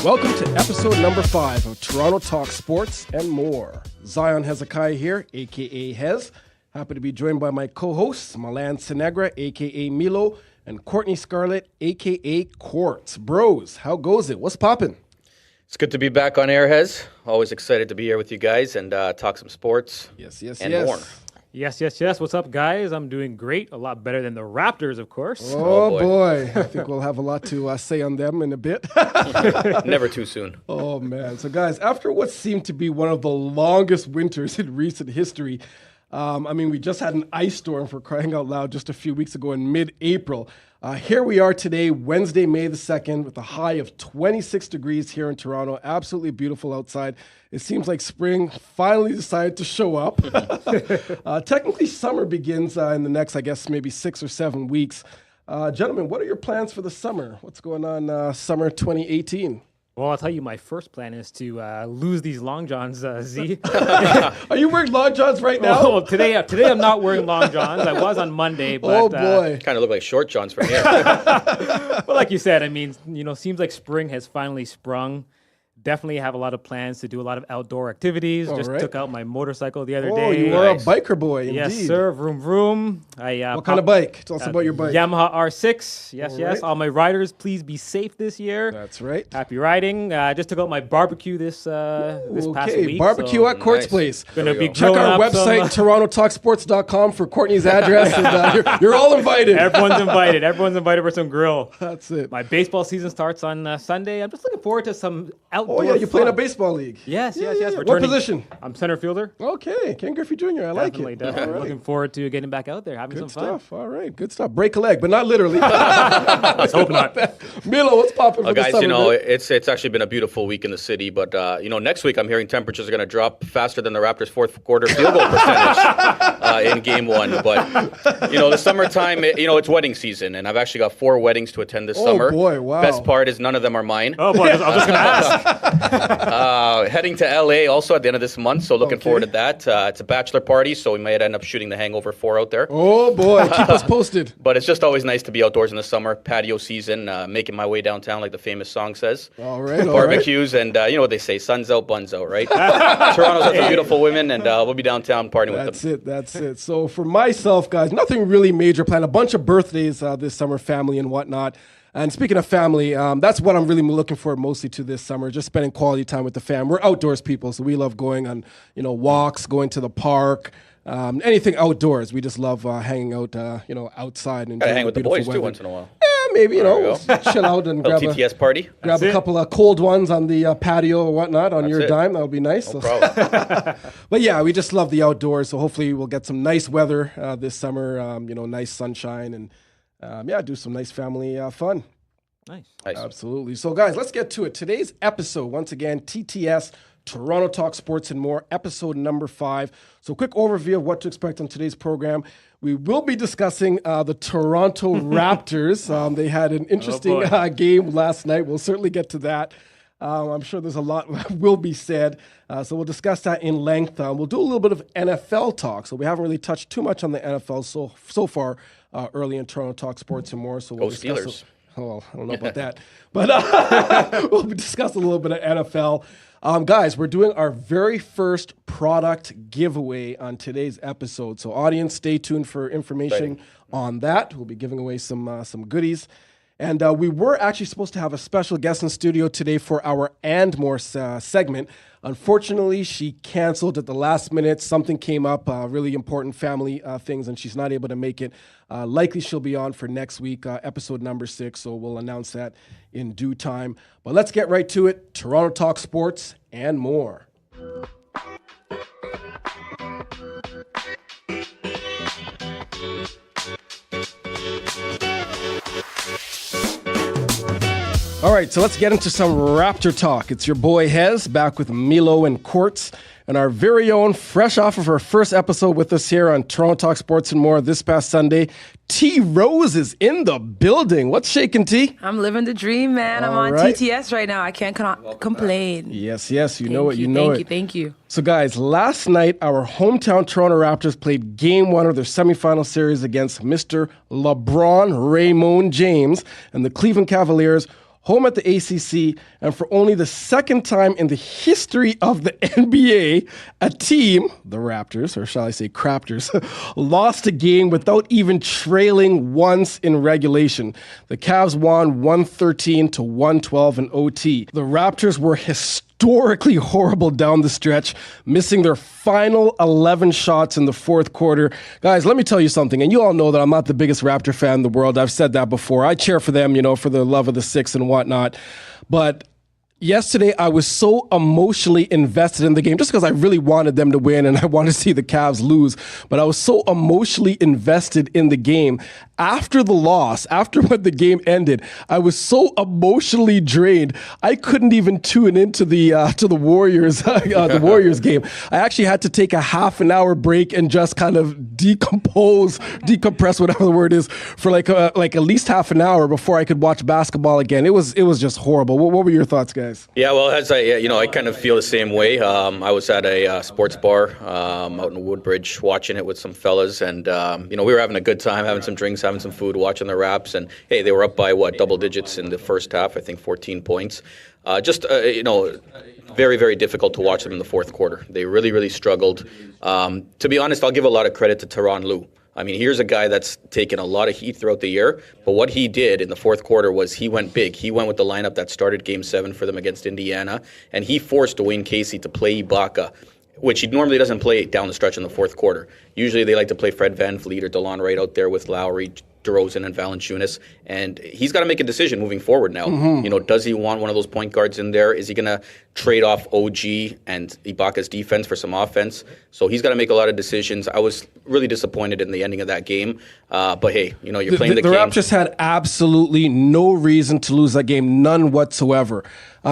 Welcome to episode number 5 of Toronto Talk Sports and More. Zion Hezekiah here, a.k.a. Hez. Happy to be joined by my co-hosts, Milan Sinegra, a.k.a. Milo, and Courtney Scarlett, a.k.a. Quartz. Bros, how goes it? What's poppin'? It's good to be back on air, Hez. Always excited to be here with you guys and talk some sports and more. Yes. What's up, guys? I'm doing great. A lot better than the Raptors, of course. Oh, boy. I think we'll have a lot to say on them in a bit. Never too soon. Oh, man. So, guys, after what seemed to be one of the longest winters in recent history, we just had an ice storm, for crying out loud, just a few weeks ago in mid-April. Here we are today, Wednesday, May the 2nd, with a high of 26 degrees here in Toronto. Absolutely beautiful outside. It seems like spring finally decided to show up. Technically, summer begins in the next, I guess, maybe 6 or 7 weeks. Gentlemen, what are your plans for the summer? What's going on summer 2018? Well, I'll tell you, my first plan is to lose these long johns, Z. Are you wearing long johns right now? Oh, today I'm not wearing long johns. I was on Monday, but oh boy, kind of look like short johns from here. But like you said, seems like spring has finally sprung. Definitely have a lot of plans to do a lot of outdoor activities. Just took out my motorcycle the other day. Oh, you are a biker boy, indeed. Yes, sir. Vroom, vroom. What kind of bike? Tell us about your bike. Yamaha R6. Yes. All my riders, please be safe this year. That's right. Happy riding. Just took out my barbecue this past week. Barbecue at Quartz Place. Gonna be Check our website, TorontoTalkSports.com, for Courtney's address. And, you're all invited. Everyone's invited for some grill. That's it. My baseball season starts on Sunday. I'm just looking forward to some outdoor. Oh, yeah, you play in a fun. Baseball league. Yes. What position? I'm center fielder. Okay, Ken Griffey Jr., I like it. Definitely. Right. Looking forward to getting back out there, having good some fun. Stuff. All right, good stuff. Break a leg, but not literally. Let's hope not. Milo, what's popping for guys, the summer? It's actually been a beautiful week in the city, but next week I'm hearing temperatures are going to drop faster than the Raptors' fourth quarter field goal percentage in Game 1. But the summertime, it's wedding season, and I've actually got 4 weddings to attend this summer. Oh boy, wow! Best part is none of them are mine. Oh boy, I was just going to ask. Heading to LA also at the end of this month, so looking forward to that. It's a bachelor party, so we might end up shooting the Hangover 4 out there. Oh boy, keep us posted. But it's just always nice to be outdoors in the summer, patio season, making my way downtown like the famous song says. All right, barbecues, and you know what they say, sun's out, buns out, right? Toronto's got some beautiful women, and we'll be downtown partying with them. That's it. So for myself, guys, nothing really major planned. A bunch of birthdays this summer, family and whatnot. And speaking of family, that's what I'm really looking forward mostly to this summer, just spending quality time with the fam. We're outdoors people, so we love going on, walks, going to the park, anything outdoors. We just love hanging out, outside. And gotta hang with the boys, weather. too, once in a while. Yeah, maybe, chill out and grab TTS party. Grab a couple of cold ones on the patio or whatnot on your dime. That would be nice. No problem. But yeah, we just love the outdoors, so hopefully we'll get some nice weather this summer, nice sunshine, and do some nice family fun. Nice. Absolutely. So, guys, let's get to it. Today's episode, once again, TTS, Toronto Talk Sports and More, episode number 5. So, quick overview of what to expect on today's program. We will be discussing the Toronto Raptors. They had an interesting game last night. We'll certainly get to that. I'm sure there's a lot will be said. So we'll discuss that in length. We'll do a little bit of NFL talk. So we haven't really touched too much on the NFL so far early in Toronto Talk Sports and More. So we'll discuss Steelers. Oh, I don't know about that. But we'll discuss a little bit of NFL. Guys, we're doing our very first product giveaway on today's episode. So audience, stay tuned for information on that. We'll be giving away some goodies. And we were actually supposed to have a special guest in studio today for our And More segment. Unfortunately, she canceled at the last minute. Something came up, really important family things, and she's not able to make it. Likely she'll be on for next week, episode number 6, so we'll announce that in due time. But let's get right to it. Toronto Talk Sports and More. All right, so let's get into some Raptor talk. It's your boy Hez, back with Milo and Quartz, and our very own, fresh off of her first episode with us here on Toronto Talk Sports and More this past Sunday, T Rose is in the building. What's shaking, T? I'm living the dream, man. I'm on TTS right now. I can't complain. Yes, you know it. Thank you. So, guys, last night, our hometown Toronto Raptors played Game 1 of their semifinal series against Mr. LeBron Raymond James and the Cleveland Cavaliers. home at the ACC, and for only the second time in the history of the NBA, a team, the Raptors, or shall I say Craptors, lost a game without even trailing once in regulation. The Cavs won 113 to 112 in OT. The Raptors were historically horrible down the stretch, missing their final 11 shots in the fourth quarter. Guys, let me tell you something, and you all know that I'm not the biggest Raptor fan in the world. I've said that before. I cheer for them, for the love of the six and whatnot. But yesterday, I was so emotionally invested in the game just because I really wanted them to win and I wanted to see the Cavs lose. But I was so emotionally invested in the game. After the loss, after when the game ended, I was so emotionally drained. I couldn't even tune into the Warriors the Warriors game. I actually had to take a half an hour break and just kind of decompress, whatever the word is, for like at least half an hour before I could watch basketball again. It was just horrible. What were your thoughts, guys? Yeah, well, as I kind of feel the same way. I was at a sports bar out in Woodbridge watching it with some fellas, and we were having a good time, having some drinks, having some food, watching the Raps, and hey, they were up by double digits in the first half. I think 14 points. Very, very difficult to watch them in the fourth quarter. They really, really struggled. To be honest, I'll give a lot of credit to Tyronn Lue. I mean, here's a guy that's taken a lot of heat throughout the year, but what he did in the fourth quarter was he went big. He went with the lineup that started Game 7 for them against Indiana, and he forced Dwayne Casey to play Ibaka, which he normally doesn't play down the stretch in the fourth quarter. Usually they like to play Fred VanVleet or DeLon Wright out there with Lowry, DeRozan, and Valanciunas, and he's got to make a decision moving forward now. Mm-hmm. Does he want one of those point guards in there? Is he going to trade off OG and Ibaka's defense for some offense? So he's got to make a lot of decisions. I was really disappointed in the ending of that game, but hey, you're playing the game. The Raptors had absolutely no reason to lose that game, none whatsoever.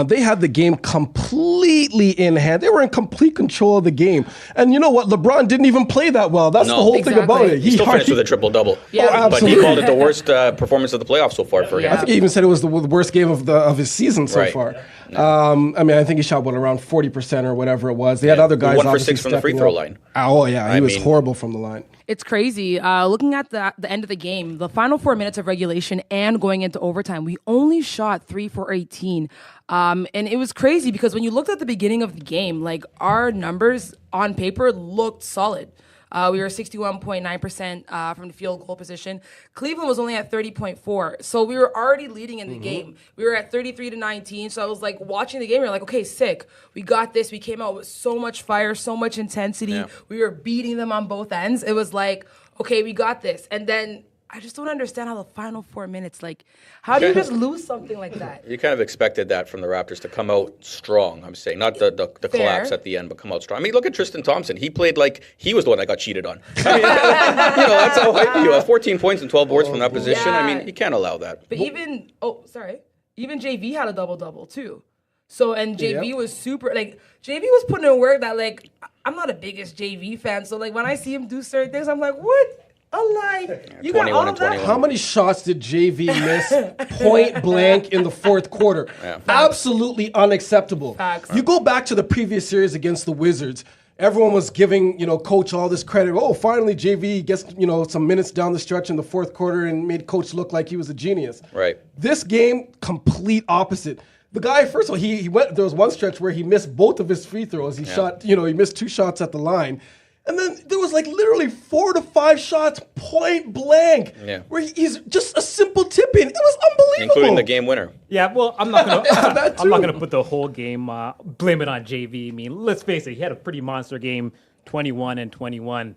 They had the game completely in hand. They were in complete control of the game. And you know what? LeBron didn't even play that well. That's the whole thing about it. He still finished with a triple-double. Yeah. But he called it the worst performance of the playoffs so far for him. I think he even said it was the worst game of his season so far. I think he shot around 40% or whatever it was. They had other guys 1 for 6 from the free throw line. Oh yeah, he was horrible from the line. It's crazy. Looking at the end of the game, the final 4 minutes of regulation and going into overtime, we only shot 3 for 18. And it was crazy because when you looked at the beginning of the game, like our numbers on paper looked solid. We were 61.9% from the field goal position. Cleveland was only at 30.4%. So we were already leading in the game. We were at 33-19. So I was like watching the game. We were like, okay, sick. We got this. We came out with so much fire, so much intensity. Yeah. We were beating them on both ends. It was like, okay, we got this. And then I just don't understand how the final 4 minutes, how do you just lose something like that? You kind of expected that from the Raptors to come out strong, I'm saying. Not the collapse at the end, but come out strong. I mean, look at Tristan Thompson. He played like he was the one that got cheated on. I mean, that's how hype you are. 14 points and 12 boards from that position. Yeah. I mean, you can't allow that. But even JV had a double-double too. So, and JV was super, JV was putting in work that, I'm not the biggest JV fan. So, when I see him do certain things, I'm like, what? You got all of that? How many shots did JV miss point blank in the fourth quarter? Yeah. Absolutely unacceptable. Facts. You go back to the previous series against the Wizards. Everyone was giving, Coach all this credit. Oh, finally JV gets, some minutes down the stretch in the fourth quarter and made Coach look like he was a genius. Right. This game, complete opposite. The guy, first of all, he went. There was one stretch where he missed both of his free throws. He shot, he missed 2 shots at the line. And then there was literally 4 to 5 shots point blank where he's just a simple tip in. It was unbelievable. Including the game winner. Yeah, well, I'm not gonna put the whole game, blame it on JV. I mean, let's face it, he had a pretty monster game, 21 and 21.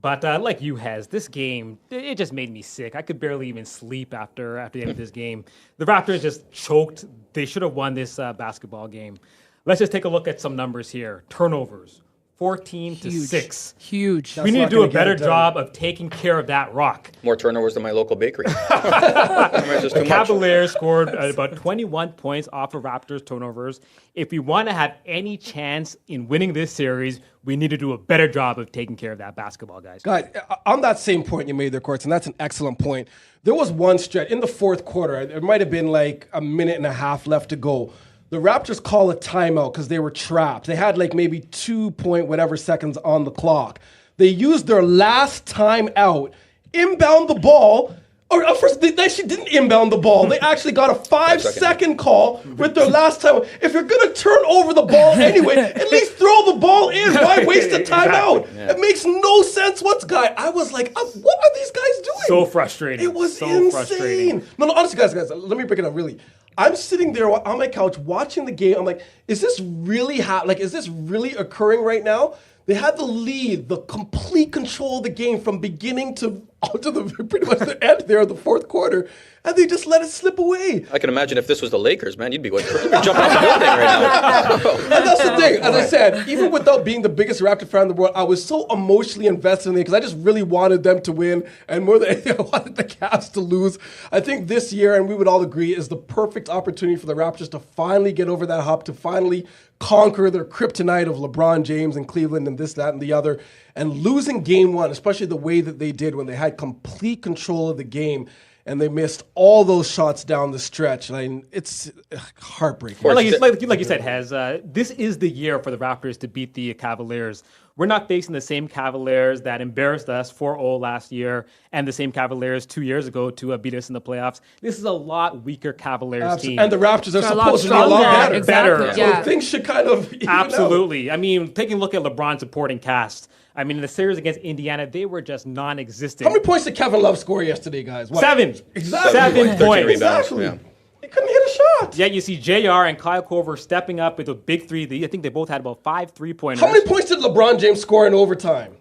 But like you has, this game, it just made me sick. I could barely even sleep after the end of this game. The Raptors just choked. They should have won this basketball game. Let's just take a look at some numbers here. Turnovers. 14-6. Huge. We need to do a better job of taking care of that rock. More turnovers than my local bakery. The Cavaliers scored about 21 points off of Raptors turnovers. If we want to have any chance in winning this series, we need to do a better job of taking care of that basketball, guys. Guys, on that same point you made there, Courts, and that's an excellent point. There was one stretch in the fourth quarter. It might have been a minute and a half left to go. The Raptors call a timeout because they were trapped. They had maybe 2 point whatever seconds on the clock. They used their last time out, inbound the ball. A First, they actually didn't inbound the ball. They actually got a 5-second call with their last time. If you're going to turn over the ball anyway, at least throw the ball in. Why waste a timeout? Exactly. It makes no sense. I was like, what are these guys doing? So frustrating. It was so insane. frustrating. No, honestly, guys, let me break it down really. I'm sitting there on my couch watching the game. I'm like, is this really is this really occurring right now? They had the lead, the complete control of the game from beginning to the pretty much the end there of the fourth quarter, and they just let it slip away. I can imagine if this was the Lakers, man, you'd be jumping off the building right now. And that's the thing. As I said, even without being the biggest Raptor fan in the world, I was so emotionally invested in it because I just really wanted them to win, and more than anything, I wanted the Cavs to lose. I think this year, and we would all agree, is the perfect opportunity for the Raptors to finally get over that hump, to finally conquer their kryptonite of LeBron James and Cleveland and this, that, and the other. And losing game one, especially the way that they did when they had complete control of the game and they missed all those shots down the stretch. I mean, it's heartbreaking. Well, like you said, Hez, this is the year for the Raptors to beat the Cavaliers. We're not facing the same Cavaliers that embarrassed us 4-0 last year and the same Cavaliers 2 years ago to beat us in the playoffs. This is a lot weaker Cavaliers team. And the Raptors are supposed to be a lot better. Exactly. So things should kind of even Absolutely. out. I mean, taking a look at LeBron's supporting cast. I mean, in the series against Indiana, they were just non-existent. How many points did Kevin Love score yesterday, guys? What? 7. Exactly. 7 13 points. rebounds. Exactly. Yeah. They couldn't hit a shot. Yet you see JR and Kyle Korver stepping up with a big three. I think they both had about 5 3-pointers. How many points did LeBron James score in overtime?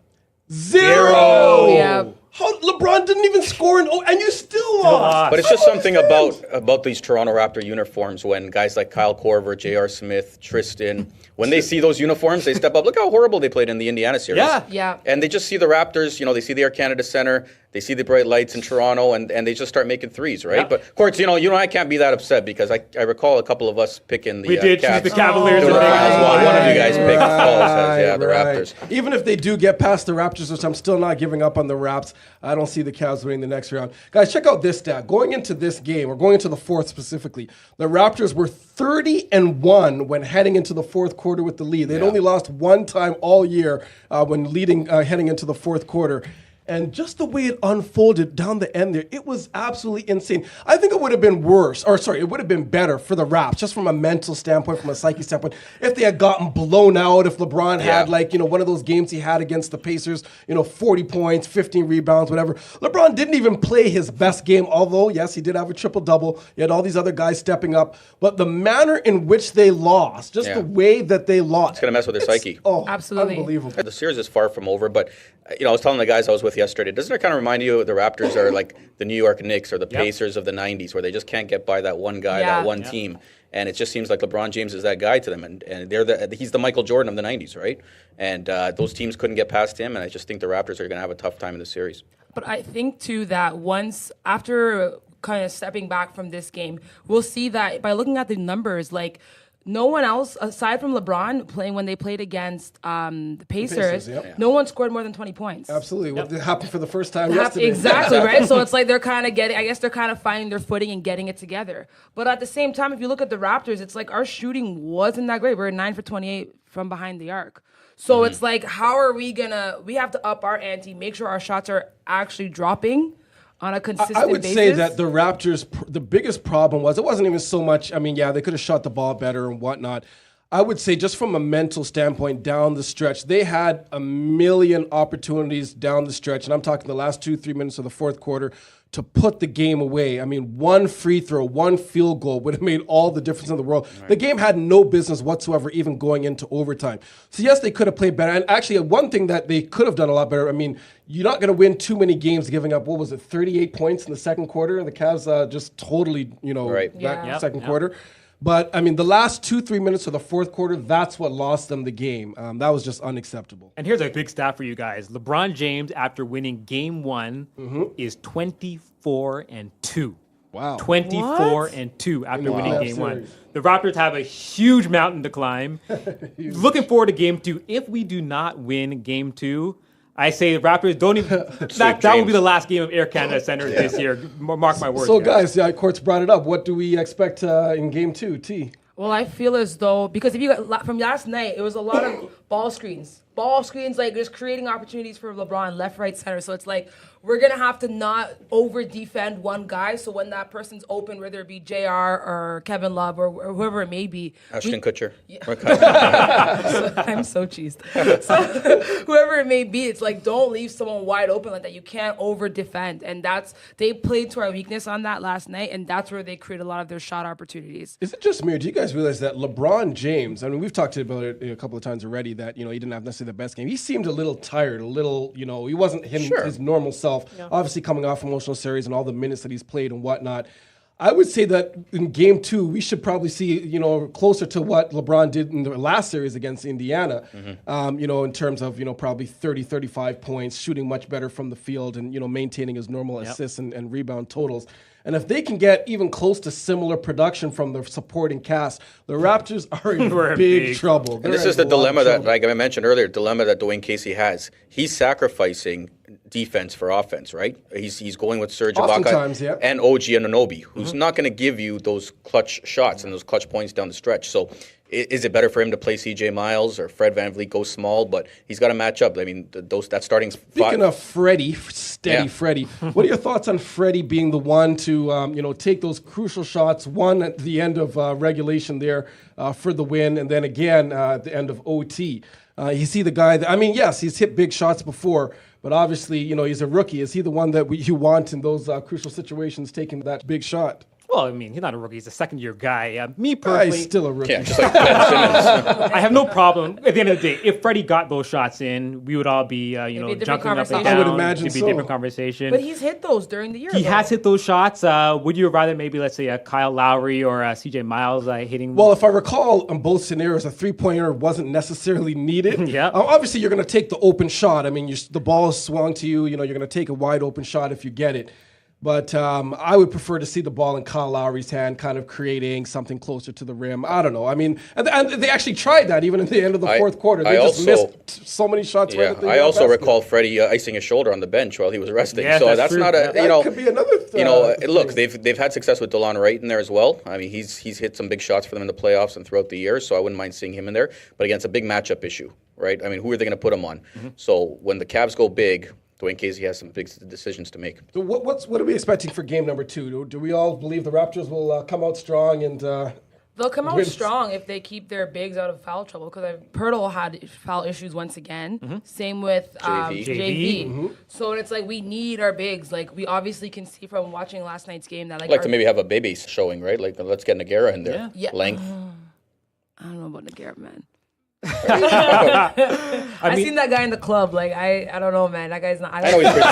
0. Yeah. How LeBron didn't even score and you still lost. But it's just something about these Toronto Raptor uniforms when guys like Kyle Korver, J.R. Smith, Tristan, when they see those uniforms, they step up. Look how horrible they played in the Indiana series. Yeah. And they just see the Raptors, they see the Air Canada Center, they see the bright lights in Toronto, and they just start making threes, right? Yeah. But, of course, I can't be that upset because I recall a couple of us picking the We did Cavs. choose the Cavaliers. One of you guys picked Right, the right. Raptors. Even if they do get past the Raptors, which I'm still not giving up on the Raps, I don't see the Cavs winning the next round. Guys, check out this stat. Going into this game, or going into the fourth specifically, the Raptors were 30-1 when heading into the fourth quarter with the lead. They'd only lost one time all year when leading heading into the fourth quarter. And just the way it unfolded down the end there, it was absolutely insane. I think it would have been it would have been better for the Raps, just from a mental standpoint, from a psyche standpoint, if they had gotten blown out, if LeBron had one of those games he had against the Pacers, 40 points, 15 rebounds, whatever. LeBron didn't even play his best game, although, yes, he did have a triple-double. He had all these other guys stepping up. But the manner in which they lost, just the way that they lost. It's going to mess with their psyche. Oh, Absolutely. Unbelievable. The series is far from over, but I was telling the guys I was with yesterday, doesn't it kind of remind you the Raptors are like the New York Knicks or the Pacers of the 90s where they just can't get by that one guy, that one team. And it just seems like LeBron James is that guy to them. And he's the Michael Jordan of the 90s, right? And those teams couldn't get past him, and I just think the Raptors are going to have a tough time in the series. But I think, too, that after kind of stepping back from this game, we'll see that by looking at the numbers, no one else, aside from LeBron, when they played against the Pacers, no one scored more than 20 points. Absolutely. What happened for the first time yesterday. Exactly, right? So it's like they're kind of finding their footing and getting it together. But at the same time, if you look at the Raptors, it's like our shooting wasn't that great. We're 9 for 28 from behind the arc. So it's like, how are we we have to up our ante, make sure our shots are actually dropping on a consistent basis. I would say that the Raptors, the biggest problem it wasn't even so much, they could have shot the ball better and whatnot. I would say just from a mental standpoint down the stretch, they had a million opportunities down the stretch, and I'm talking the last 2-3 minutes of the fourth quarter, to put the game away. One free throw, one field goal would have made all the difference in the world. Right. The game had no business whatsoever even going into overtime. So yes, they could have played better. And actually, one thing that they could have done a lot better, you're not going to win too many games giving up, 38 points in the second quarter? And the Cavs just totally, second quarter. But, the last 2-3 minutes of the fourth quarter, that's what lost them the game. That was just unacceptable. And here's a big stat for you guys. LeBron James, after winning game one, is 24-2. Wow. 24-2 after winning game one. The Raptors have a huge mountain to climb. Looking forward to game two. If we do not win game two, I say the Raptors don't even. that will be the last game of Air Canada Center this year. Mark my words. So, guys, Court's brought it up. What do we expect in game two, T? Well, I feel as though, because if you got from last night, it was a lot of ball screens. ball screens, like just creating opportunities for LeBron left, right, center. So it's like we're gonna have to not over defend one guy. So when that person's open, whether it be JR or Kevin Love or whoever it may be, Ashton Kutcher. Yeah. I'm so cheesed. So whoever it may be, it's like don't leave someone wide open like that. You can't over defend, and they played to our weakness on that last night, and that's where they create a lot of their shot opportunities. Is it just me, or do you guys realize that LeBron James, I mean, we've talked about it a couple of times already, that, he didn't have necessarily the best game. He seemed a little tired, he wasn't his normal self. Yeah. Obviously coming off emotional series and all the minutes that he's played and whatnot. I would say that in game 2, we should probably see, closer to what LeBron did in the last series against Indiana, in terms of, probably 30, 35 points, shooting much better from the field and, maintaining his normal assists and rebound totals. And if they can get even close to similar production from the supporting cast, the Raptors are in big trouble. And this is the dilemma that, like I mentioned earlier, that Dwayne Casey has. He's sacrificing defense for offense, right? He's going with Serge Ibaka and OG Anunoby, who's not going to give you those clutch shots and those clutch points down the stretch. So is it better for him to play CJ Miles or Fred VanVleet go small? But he's got to match up. I mean, that starting Speaking of Freddie, Freddie, what are your thoughts on Freddie being the one to take those crucial shots, one at the end of regulation there for the win, and then again at the end of OT? You see the guy that, yes, he's hit big shots before, but obviously, he's a rookie. Is he the one that you want in those crucial situations taking that big shot? Well, he's not a rookie. He's a second-year guy. Me personally, he's still a rookie. Yeah, just like Ben Simmons. I have no problem. At the end of the day, if Freddie got those shots in, we would all be, jumping up and down. I would imagine It'd be a different conversation. But he's hit those during the year. He has hit those shots. Would you rather maybe, let's say, a Kyle Lowry or a CJ Miles hitting? Well, if I recall, in both scenarios, a three-pointer wasn't necessarily needed. Yeah. Obviously, you're going to take the open shot. The ball is swung to you. You're going to take a wide open shot if you get it. But I would prefer to see the ball in Kyle Lowry's hand, kind of creating something closer to the rim. I don't know. And they actually tried that even at the end of the fourth quarter. They missed so many shots. Yeah, right I also recall Freddie icing his sholdder on the bench while he was resting. Yeah, so that's not a that could be another. Look, they've had success with DeLon Wright in there as well. He's hit some big shots for them in the playoffs and throughout the year. So I wouldn't mind seeing him in there. But again, it's a big matchup issue, right? Who are they going to put him on? Mm-hmm. So when the Cavs go big, Dwayne Casey has some big decisions to make. So what are we expecting for game number 2? Do we all believe the Raptors will come out strong and they'll come out strong if they keep their bigs out of foul trouble? Because Pirtle had foul issues once again. Mm-hmm. Same with JV. Mm-hmm. So it's like we need our bigs. Like we obviously can see from watching last night's game that I'd like to maybe have a baby showing, right? Like let's get Nogueira in there. Yeah. Length. I don't know about Nogueira, man. I seen that guy in the club. Like I don't know, man. That guy's not. I know he's Brazil.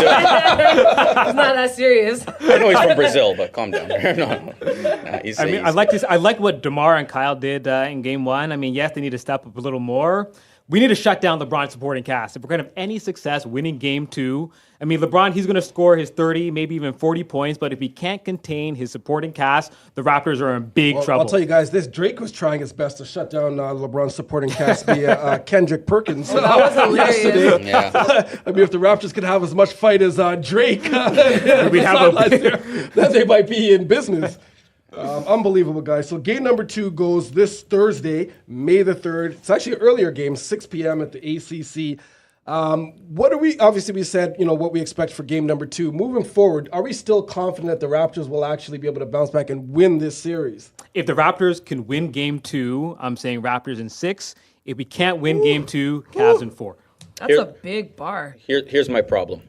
He's not that serious. I know he's from Brazil, but calm down. No. I like this. I like what DeMar and Kyle did in Game 1. Yes, they need to step up a little more. We need to shut down LeBron's supporting cast. If we're going to have any success winning Game 2, LeBron, he's going to score his 30, maybe even 40 points, but if he can't contain his supporting cast, the Raptors are in big trouble. I'll tell you guys this. Drake was trying his best to shut down LeBron's supporting cast via Kendrick Perkins. That was hilarious. Yesterday. Yeah. If the Raptors could have as much fight as Drake, then they might be in business. Unbelievable, guys. So game number 2 goes this Thursday, May the 3rd. It's actually an earlier game, 6 p.m. at the ACC. Obviously we said, what we expect for game number 2. Moving forward, are we still confident that the Raptors will actually be able to bounce back and win this series? If the Raptors can win game 2, I'm saying Raptors in 6. If we can't win game 2, Cavs in 4. That's a big bar. Here's my problem.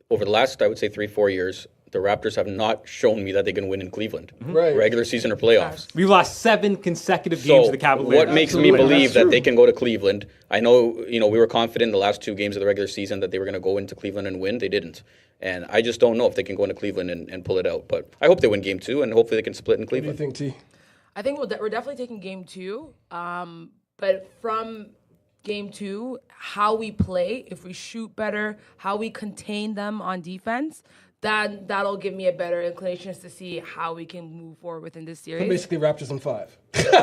Over the last, I would say 3-4 years, the Raptors have not shown me that they can win in Cleveland, right? Regular season or playoffs. We've lost 7 consecutive games to the Cavaliers. What makes me believe that they can go to Cleveland? I know, we were confident in the last 2 games of the regular season that they were going to go into Cleveland and win. They didn't. And I just don't know if they can go into Cleveland and pull it out. But I hope they win game 2, and hopefully they can split in Cleveland. What do you think, T? I think we're definitely taking game 2. But from game 2, how we play, if we shoot better, how we contain them on defense, that'll give me a better inclination to see how we can move forward within this series. So basically, Raptors in 5. That's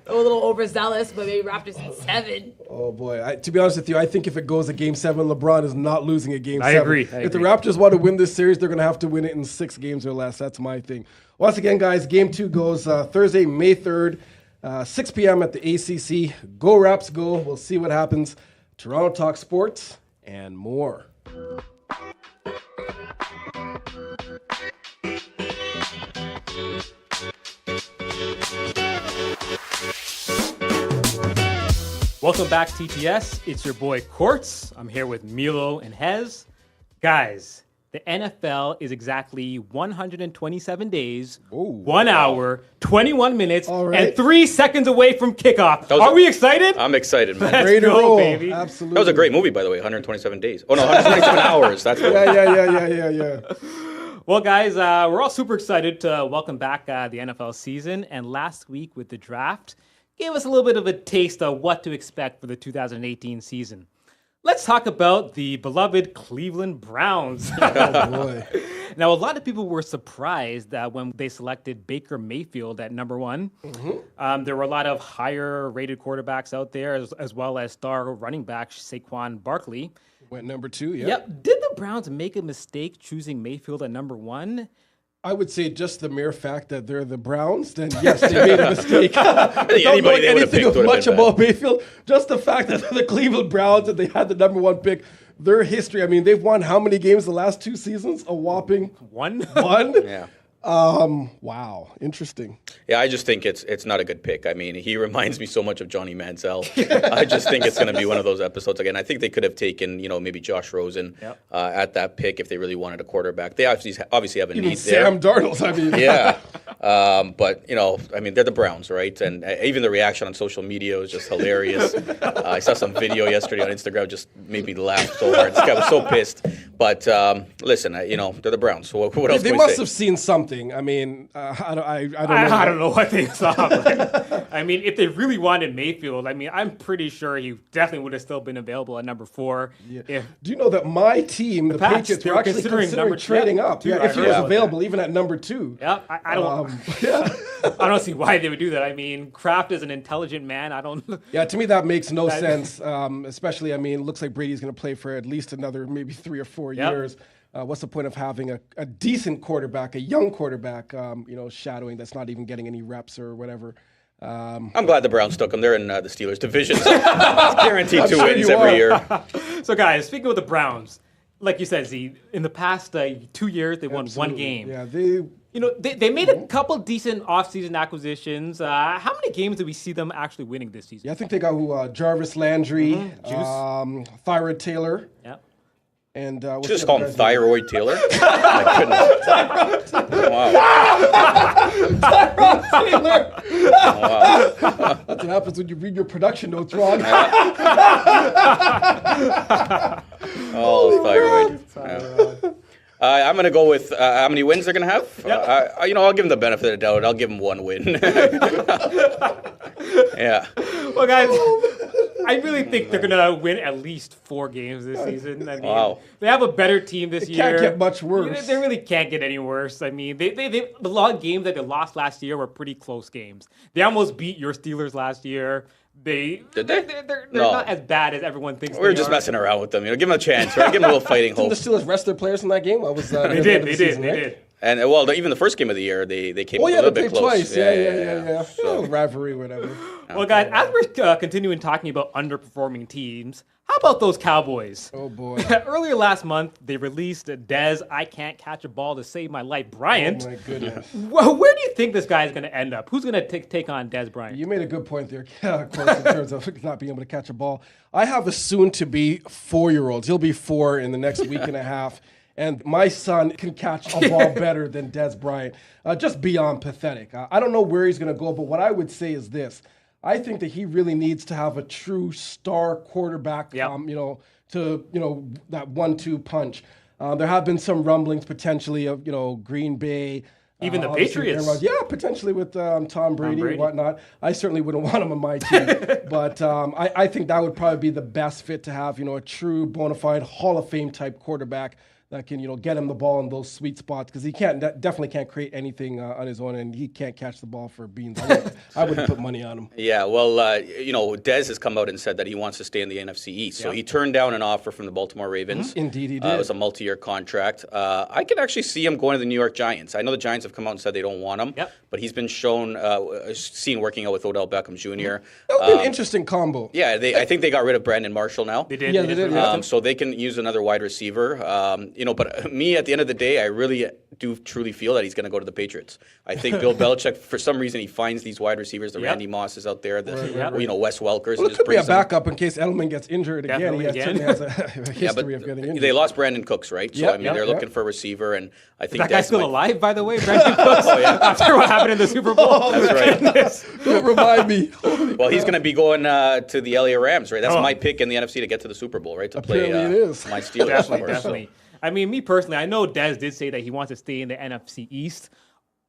a little overzealous, but maybe Raptors in 7. Oh boy! To be honest with you, I think if it goes a Game 7, LeBron is not losing a Game 7. I agree. If the Raptors want to win this series, they're going to have to win it in 6 games or less. That's my thing. Once again, guys, Game 2 goes Thursday, May 3rd. 6 p.m. at the ACC. Go Raps, go. We'll see what happens. Toronto Talk Sports and more. Welcome back, TTS. It's your boy Quartz. I'm here with Milo and Hez. Guys, the NFL is exactly 127 days, 1 hour, 21 minutes, and 3 seconds away from kickoff. Are we excited? I'm excited, man. Ready to roll, baby. Absolutely. That was a great movie, by the way, 127 days. Oh, no, 127 hours. That's what Yeah. Well, guys, we're all super excited to welcome back the NFL season. And last week with the draft, gave us a little bit of a taste of what to expect for the 2018 season. Let's talk about the beloved Cleveland Browns. Oh, boy. Now, a lot of people were surprised that when they selected Baker Mayfield at number 1. There were a lot of higher-rated quarterbacks out there, as well as star running back Saquon Barkley. Went number 2, Yep. Did the Browns make a mistake choosing Mayfield at number 1? I would say just the mere fact that they're the Browns, then yes, they made a mistake. I don't know anybody they would've anything picked would've much been about Mayfield. Just the fact that they're the Cleveland Browns and they had the number 1 pick. Their history, I mean, they've won how many games the last 2 seasons? A whopping 1? 1? Yeah. Wow, interesting. Yeah, I just think it's not a good pick. I mean, he reminds me so much of Johnny Manziel. I just think it's going to be one of those episodes again. I think they could have taken, maybe Josh Rosen at that pick if they really wanted a quarterback. They obviously have a Even need there. Sam Darnold, I mean. Yeah. But, I mean, they're the Browns, right? And even the reaction on social media was just hilarious. I saw some video yesterday on Instagram, just made me laugh so hard. This guy was so pissed. But listen, they're the Browns. So what else They can we must say? have seen something. I mean, I don't know. I don't know what they saw. But, I mean, if they really wanted Mayfield, I mean, I'm pretty sure he definitely would have still been available at number 4. Yeah. Do you know that my team, the Pats, Patriots, they were were actually considering considering number trading 2, up? too. Yeah, I if he heard was about available, even at number 2. Yeah, I don't. I don't see why they would do that. I mean, Kraft is an intelligent man. I don't. Yeah, to me that makes no sense. Especially, I mean, it looks like Brady's going to play for at least another maybe 3 or 4 years. What's the point of having a decent quarterback, a young quarterback, shadowing that's not even getting any reps or whatever? I'm glad the Browns took him. They're in the Steelers division. So it's guaranteed 2 wins every year. So, guys, speaking of the Browns, like you said, Z, in the past 2 years, they won 1 game. Yeah, they made a couple decent offseason acquisitions. How many games did we see them actually winning this season? I think they got Jarvis Landry, Thyroid Taylor. Yeah. And Just call him Thyroid Taylor. My goodness. Wow. Taylor. Wow. That's what happens when you read your production notes wrong. Oh, thyroid. Yeah. I'm going to go with how many wins they're going to have. I'll give them the benefit of the doubt. I'll give them 1 win. Yeah. Well, guys, I really think they're going to win at least 4 games this season. I mean, they have a better team this year. Can't get much worse. They really can't get any worse. I mean, the lot of games that they lost last year were pretty close games. They almost beat your Steelers last year. Did they? They're not as bad as everyone thinks. We're just messing around with them. Give them a chance, right? Give them a little fighting hope. Didn't the Steelers rest their players in that game? They did. And even the first game of the year, they came a little bit close. Twice. Yeah. So, rivalry, whatever. Well, guys, as we're continuing talking about underperforming teams, how about those Cowboys? Oh, boy. Earlier last month, they released Dez, I can't catch a ball to save my life, Bryant. Oh, my goodness. Well, where do you think this guy is going to end up? Who's going to take on Dez Bryant? You made a good point there, of course, in terms of not being able to catch a ball. I have a soon-to-be 4-year-old. He'll be 4 in the next week and a half. And my son can catch a ball better than Dez Bryant. Just beyond pathetic. I don't know where he's going to go, but what I would say is this. I think that he really needs to have a true star quarterback, that 1-2 punch. There have been some rumblings potentially of, Green Bay. Even the Patriots. Potentially with Tom Brady and whatnot. I certainly wouldn't want him on my team. But I think that would probably be the best fit to have, a true bona fide Hall of Fame type quarterback that can, get him the ball in those sweet spots, because he definitely can't create anything on his own, and he can't catch the ball for beans. I wouldn't put money on him. Yeah, well, Dez has come out and said that he wants to stay in the NFC East. So he turned down an offer from the Baltimore Ravens. Indeed, he did. It was a multi-year contract. I could actually see him going to the New York Giants. I know the Giants have come out and said they don't want him, but he's been seen working out with Odell Beckham Jr. That would be an interesting combo. Yeah, I think they got rid of Brandon Marshall now. They did. Yeah, they did. So they can use another wide receiver. But me, at the end of the day, I really do truly feel that he's going to go to the Patriots. I think Bill Belichick, for some reason, he finds these wide receivers, the Randy Mosses out there, Wes Welkers. Well, it could be a backup in case Edelman gets injured again. He certainly has a history of getting injured. They lost Brandon Cooks, right? So, they're looking for a receiver, and I think that guy's still alive, by the way, Brandon Cooks, after what happened in the Super Bowl. That's right. Don't remind me. Well, he's going to be going to the LA Rams, right? That's my pick in the NFC to get to the Super Bowl, right? To play Apparently it is. my Steelers. Definitely. So. I mean, me personally, I know Dez did say that he wants to stay in the NFC East.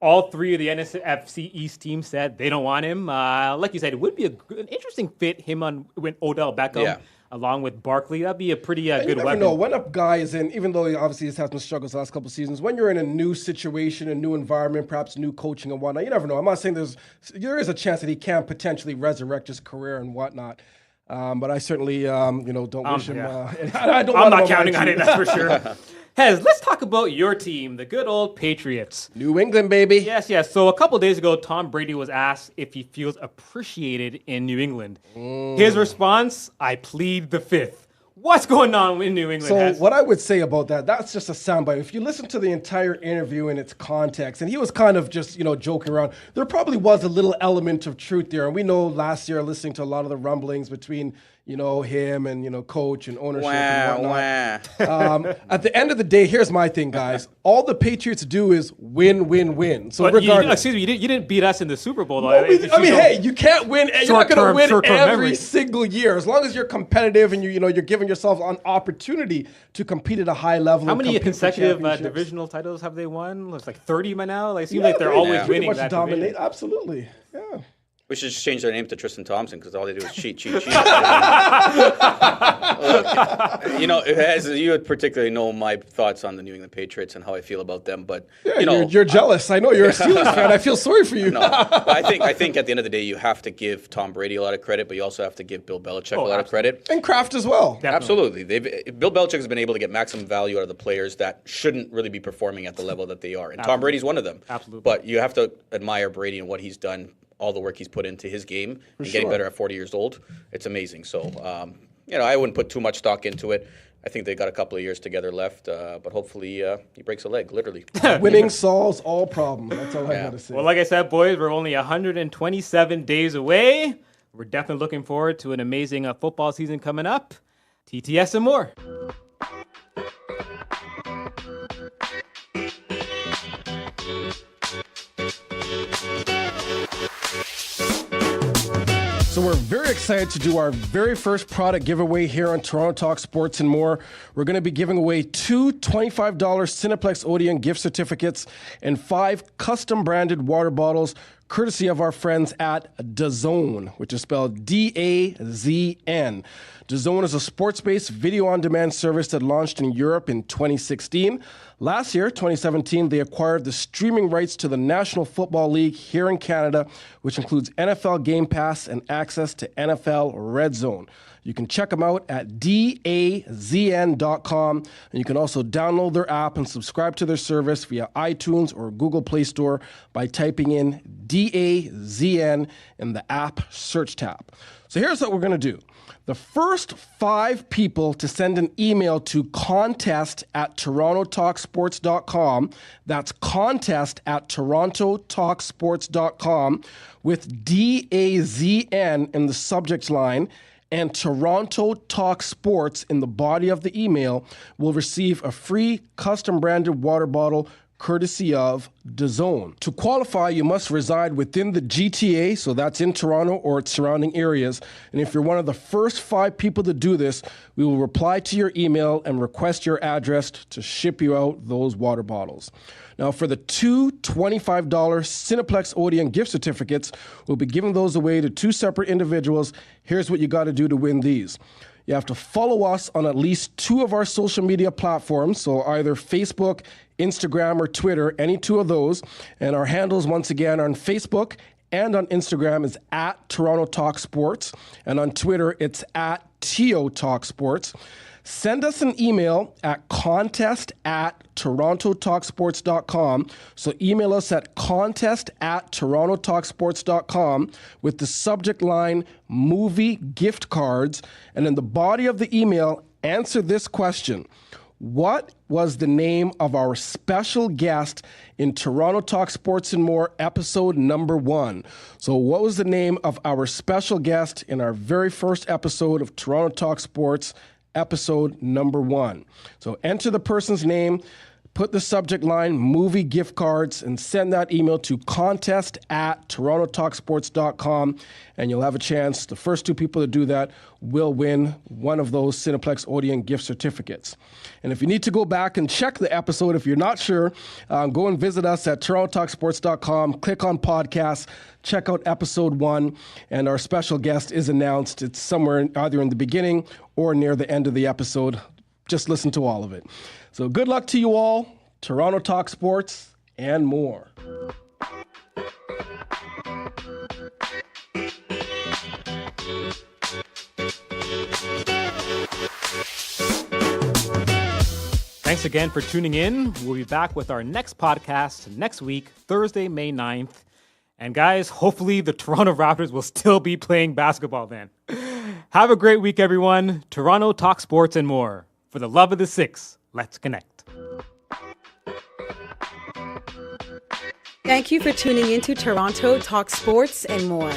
All three of the NFC East teams said they don't want him. Like you said, it would be an interesting fit, him with Odell Beckham, along with Barkley. That'd be a pretty good you never weapon. know. When a guy is in, even though he obviously has had some struggles the last couple of seasons, when you're in a new situation, a new environment, perhaps new coaching and whatnot, you never know. I'm not saying there is a chance that he can potentially resurrect his career and whatnot. But I certainly, don't wish him. I'm not counting on it, that's for sure. Hez, let's talk about your team, the good old Patriots. New England, baby. Yes. So a couple days ago, Tom Brady was asked if he feels appreciated in New England. His response, I plead the fifth. What's going on in New England? So what I would say about that's just a soundbite. If you listen to the entire interview in its context, and he was kind of just, joking around, there probably was a little element of truth there. And we know last year, listening to a lot of the rumblings between, him and, coach and ownership and whatnot. At the end of the day, here's my thing, guys. All the Patriots do is win, win, win. So regardless. Excuse me, you didn't beat us in the Super Bowl, though. Hey, you can't win. You're not going to win every memory. single year. As long as you're competitive and you're giving yourself an opportunity to compete at a high level. How many consecutive divisional titles have they won? It's like 30 by now. It seems like they're always winning that dominate. division. Absolutely. Yeah. We should just change their name to Tristan Thompson, because all they do is cheat. Look, as you would particularly know my thoughts on the New England Patriots and how I feel about them, but you're jealous. I know you're a Steelers fan. I feel sorry for you. No, but I think at the end of the day, you have to give Tom Brady a lot of credit, but you also have to give Bill Belichick a lot of credit. And Kraft as well. Definitely. Absolutely. Bill Belichick has been able to get maximum value out of the players that shouldn't really be performing at the level that they are. And Tom Brady's one of them. Absolutely. But you have to admire Brady and what he's done, all the work he's put into his game, and getting better at 40 years old. It's amazing. So, I wouldn't put too much stock into it. I think they got a couple of years together left, but hopefully he breaks a leg, literally. Winning solves all problems. That's all I got to say. Well, like I said, boys, we're only 127 days away. We're definitely looking forward to an amazing football season coming up. TTS and more. So we're very excited to do our very first product giveaway here on Toronto Talk Sports and More. We're going to be giving away 2 $25 Cineplex Odeon gift certificates and 5 custom branded water bottles, courtesy of our friends at DAZN, which is spelled DAZN. DAZN is a sports-based video-on-demand service that launched in Europe in 2016. Last year, 2017, they acquired the streaming rights to the National Football League here in Canada, which includes NFL Game Pass and access to NFL Red Zone. You can check them out at dazn.com, and you can also download their app and subscribe to their service via iTunes or Google Play Store by typing in DAZN in the app search tab. So here's what we're going to do. The first 5 people to send an email to contest@torontotalksports.com, that's contest@torontotalksports.com, with DAZN in the subject line and Toronto Talk Sports in the body of the email, will receive a free custom branded water bottle courtesy of DAZN. To qualify, you must reside within the GTA, so that's in Toronto or its surrounding areas. And if you're one of the first 5 people to do this, we will reply to your email and request your address to ship you out those water bottles. Now, for the 2 $25 Cineplex Odeon gift certificates, we'll be giving those away to 2 separate individuals. Here's what you got to do to win these. You have to follow us on at least 2 of our social media platforms, so either Facebook, Instagram, or Twitter, any 2 of those. And our handles, once again, on Facebook and on Instagram is at Toronto Talk Sports, and on Twitter, it's at TO Talk Sports. Send us an email at contest@torontotalksports.com. So email us at contest@torontotalksports.com with the subject line movie gift cards. And in the body of the email, answer this question. What was the name of our special guest in Toronto Talk Sports and More episode number 1? So what was the name of our special guest in our very first episode of Toronto Talk Sports, episode number 1? So enter the person's name, put the subject line movie gift cards, and send that email to contest@torontotalksports.com, and you'll have a chance. The first 2 people to do that will win one of those Cineplex Odeon gift certificates. And if you need to go back and check the episode, if you're not sure, go and visit us at torontotalksports.com, click on podcasts, check out episode 1, and our special guest is announced. It's somewhere either in the beginning or near the end of the episode. Just listen to all of it. So good luck to you all. Toronto Talk Sports and More. Thanks again for tuning in. We'll be back with our next podcast next week, Thursday, May 9th. And guys, hopefully the Toronto Raptors will still be playing basketball then. Have a great week, everyone. Toronto Talk Sports and More. For the love of the 6, let's connect. Thank you for tuning in to Toronto Talk Sports and More.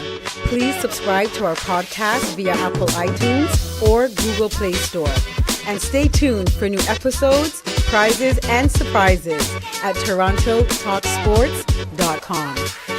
Please subscribe to our podcast via Apple iTunes or Google Play Store. And stay tuned for new episodes, prizes, and surprises at torontotalksports.com.